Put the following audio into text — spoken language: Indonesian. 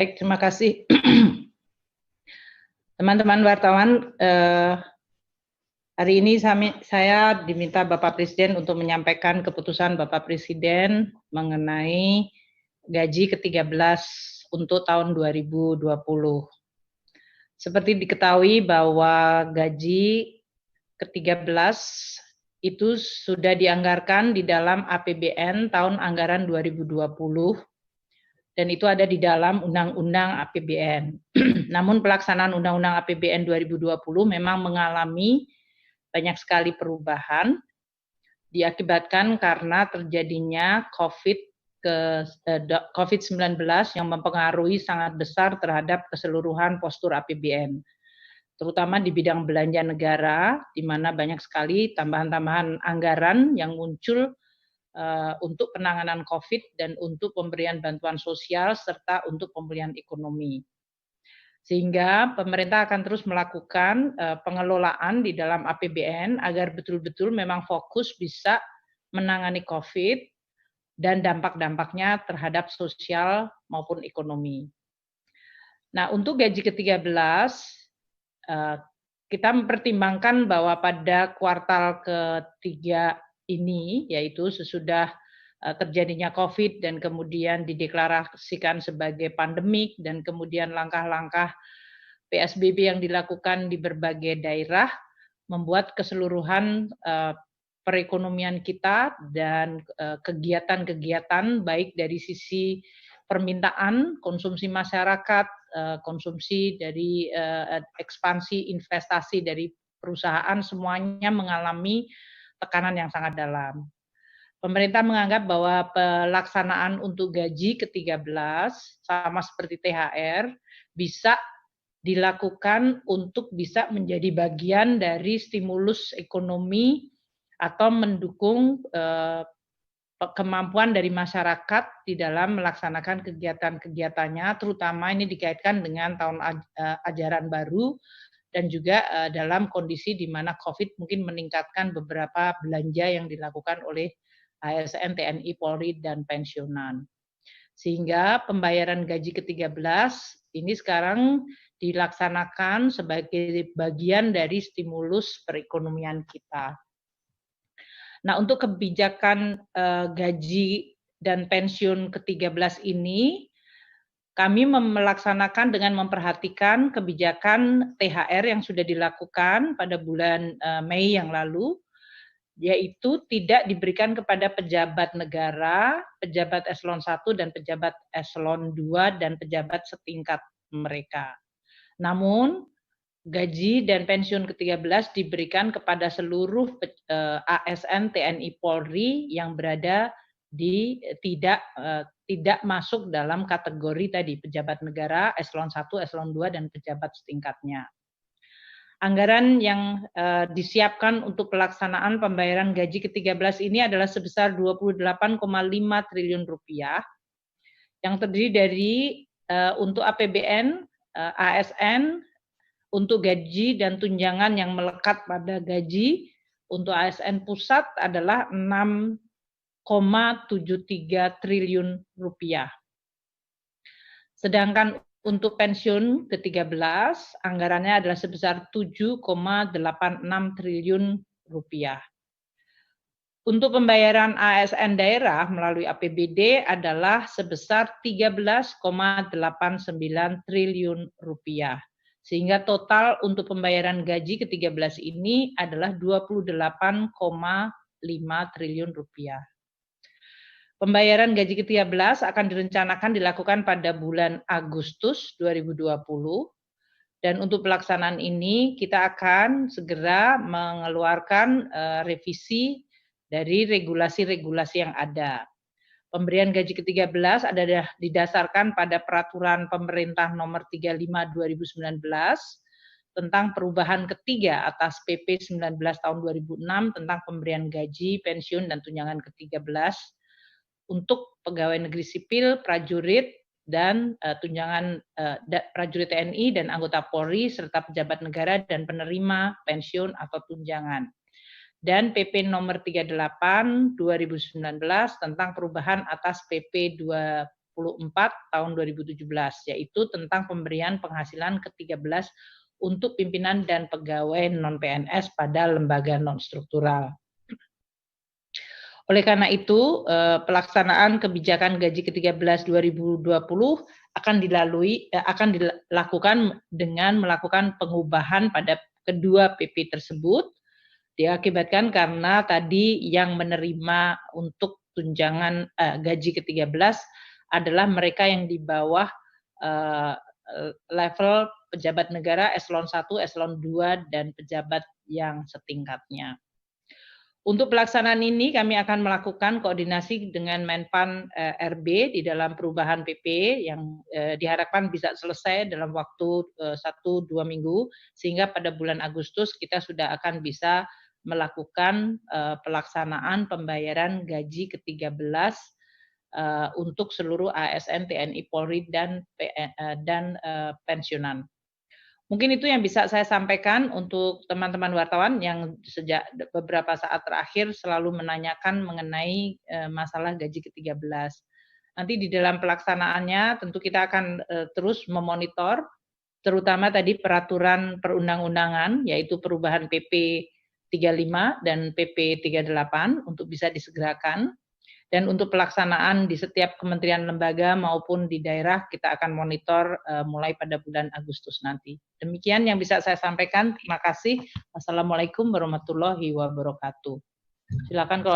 Baik, terima kasih. Teman-teman wartawan, hari ini saya diminta Bapak Presiden untuk menyampaikan keputusan Bapak Presiden mengenai gaji ke-13 untuk tahun 2020. Seperti diketahui bahwa gaji ke-13 itu sudah dianggarkan di dalam APBN tahun anggaran 2020 dan itu ada di dalam Undang-Undang APBN. Namun pelaksanaan Undang-Undang APBN 2020 memang mengalami banyak sekali perubahan diakibatkan karena terjadinya COVID-19 yang mempengaruhi sangat besar terhadap keseluruhan postur APBN, terutama di bidang belanja negara, di mana banyak sekali tambahan-tambahan anggaran yang muncul untuk penanganan COVID dan untuk pemberian bantuan sosial serta untuk pemulihan ekonomi. Sehingga pemerintah akan terus melakukan pengelolaan di dalam APBN agar betul-betul memang fokus bisa menangani COVID dan dampak-dampaknya terhadap sosial maupun ekonomi. Nah, untuk gaji ke-13 kita mempertimbangkan bahwa pada kuartal ketiga ini, yaitu sesudah terjadinya COVID dan kemudian dideklarasikan sebagai pandemik dan kemudian langkah-langkah PSBB yang dilakukan di berbagai daerah membuat keseluruhan perekonomian kita dan kegiatan-kegiatan baik dari sisi permintaan, konsumsi masyarakat, konsumsi dari ekspansi investasi dari perusahaan semuanya mengalami tekanan yang sangat dalam. Pemerintah menganggap bahwa pelaksanaan untuk gaji ke-13 sama seperti THR bisa dilakukan untuk bisa menjadi bagian dari stimulus ekonomi atau mendukung kemampuan dari masyarakat di dalam melaksanakan kegiatan-kegiatannya, terutama ini dikaitkan dengan tahun ajaran baru dan juga dalam kondisi di mana COVID mungkin meningkatkan beberapa belanja yang dilakukan oleh ASN, TNI, Polri, dan pensiunan. Sehingga pembayaran gaji ke-13 ini sekarang dilaksanakan sebagai bagian dari stimulus perekonomian kita. Nah, untuk kebijakan gaji dan pensiun ke-13 ini, kami melaksanakan dengan memperhatikan kebijakan THR yang sudah dilakukan pada bulan Mei yang lalu, yaitu tidak diberikan kepada pejabat negara, pejabat eselon 1 dan pejabat eselon 2 dan pejabat setingkat mereka. Namun, gaji dan pensiun ke-13 diberikan kepada seluruh ASN TNI Polri yang berada di tidak masuk dalam kategori tadi pejabat negara eselon 1, eselon 2 dan pejabat setingkatnya. Anggaran yang disiapkan untuk pelaksanaan pembayaran gaji ke-13 ini adalah sebesar 28,5 triliun rupiah yang terdiri dari untuk APBN, ASN, untuk gaji dan tunjangan yang melekat pada gaji, untuk ASN pusat adalah 6,73 triliun rupiah. Sedangkan untuk pensiun ke-13, anggarannya adalah sebesar 7,86 triliun rupiah. Untuk pembayaran ASN daerah melalui APBD adalah sebesar 13,89 triliun rupiah. Sehingga total untuk pembayaran gaji ke-13 ini adalah 28,5 triliun rupiah. Pembayaran gaji ke-13 akan direncanakan dilakukan pada bulan Agustus 2020 dan untuk pelaksanaan ini kita akan segera mengeluarkan revisi dari regulasi-regulasi yang ada. Pemberian gaji ke-13 adalah didasarkan pada peraturan pemerintah nomor 35 2019 tentang perubahan ketiga atas PP 19 tahun 2006 tentang pemberian gaji, pensiun, dan tunjangan ke-13 untuk pegawai negeri sipil, prajurit, dan tunjangan prajurit TNI dan anggota Polri serta pejabat negara dan penerima pensiun atau tunjangan. Dan PP nomor 38 2019 tentang perubahan atas PP 20 tahun 2017, yaitu tentang pemberian penghasilan ke-13 untuk pimpinan dan pegawai non-PNS pada lembaga non-struktural. Oleh karena itu, pelaksanaan kebijakan gaji ke-13 2020 akan dilakukan dengan melakukan pengubahan pada kedua PP tersebut, diakibatkan karena tadi yang menerima untuk tunjangan gaji ke-13 adalah mereka yang di bawah level pejabat negara eselon 1, eselon 2, dan pejabat yang setingkatnya. Untuk pelaksanaan ini kami akan melakukan koordinasi dengan Menpan RB di dalam perubahan PP yang diharapkan bisa selesai dalam waktu 1-2 minggu, sehingga pada bulan Agustus kita sudah akan bisa melakukan pelaksanaan pembayaran gaji ke-13 untuk seluruh ASN, TNI, Polri, dan pensiunan. Mungkin itu yang bisa saya sampaikan untuk teman-teman wartawan yang sejak beberapa saat terakhir selalu menanyakan mengenai masalah gaji ke-13. Nanti di dalam pelaksanaannya tentu kita akan terus memonitor, terutama tadi peraturan perundang-undangan, yaitu perubahan PP 35 dan PP 38 untuk bisa disegerakan. Dan untuk pelaksanaan di setiap kementerian lembaga maupun di daerah kita akan monitor mulai pada bulan Agustus nanti. Demikian yang bisa saya sampaikan. Terima kasih. Wassalamualaikum warahmatullahi wabarakatuh. Silakan kalau